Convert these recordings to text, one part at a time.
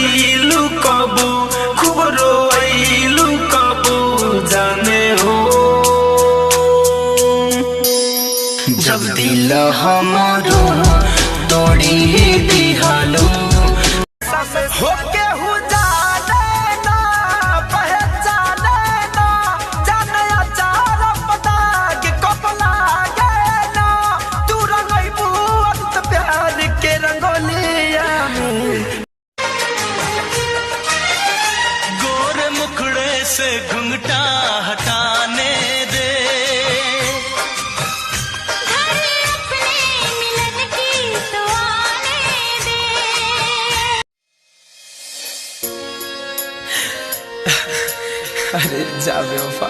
गईलू कबू खूब रोइलू कबू जाने हो। जब दिल हमारो तोड़ी दिहलू होके हूँ जाने ना पहचाने ना जाने अचार पता के कपला गए ना तू रंगईबू अंत प्यार के रंगोलिया में। गोरे मुखड़े से घुंघटा हटाने दे अरे जा बेवफा,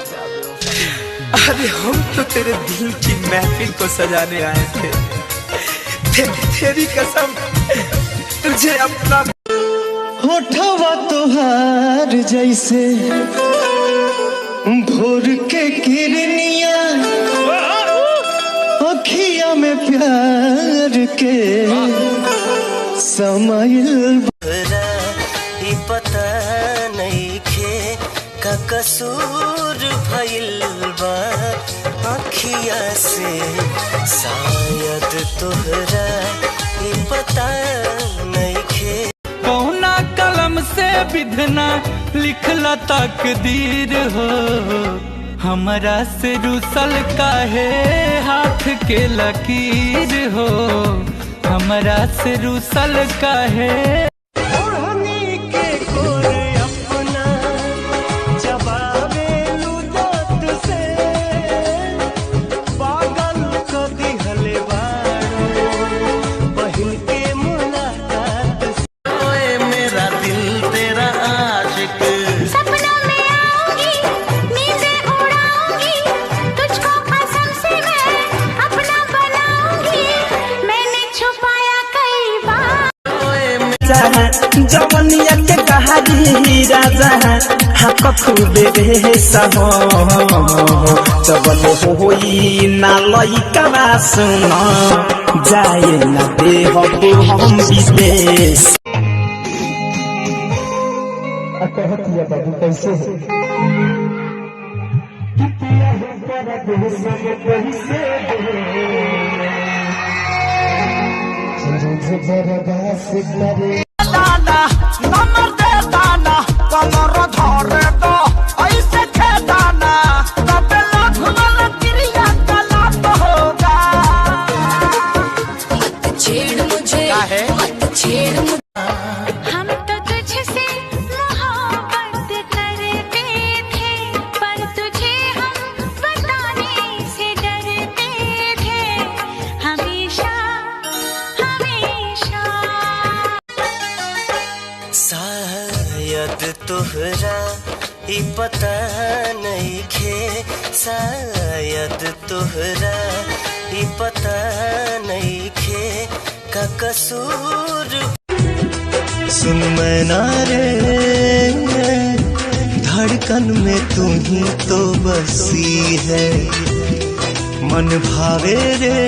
अरे हम तो तेरे दिल की महफिल को सजाने आए थे। तेरी कसम तुझे अपना होठवा तोहार जैसे भोर के किरनिया अखिया में प्यार के समाइल पता नहीं खे का कसूर भइल बा अखिया से शायद तोहरा ये पता नहीं खे। कौना कलम से विधना लिखला तकदीर हो हमरा से रुसल काहे हाथ के लकीर हो हमरा से रुसल काहे। जवनिया के कहानी राजा हाँ खूबे सहो चबल होई ना लइका सुन जाए ना दे हम विदेश। बाबू कैसे दाना नंबर दे दाना कलर धरे दो ऐसे खे दाना तबे लखमल क्रिया कला तो होगा। मत छेड़ मुझे मत छेड़ मुझे हम तो तुझसे मोहब्बत करते थे पर तुझे हम बताने से डरते थे हमेशा हमेशा। शायद तोहरा ये पता नहीं खे शायद तोहरा ये पता नहीं खे का कसूर। सुन मैना रे धड़कन में तू ही तो बसी है मन भावे रे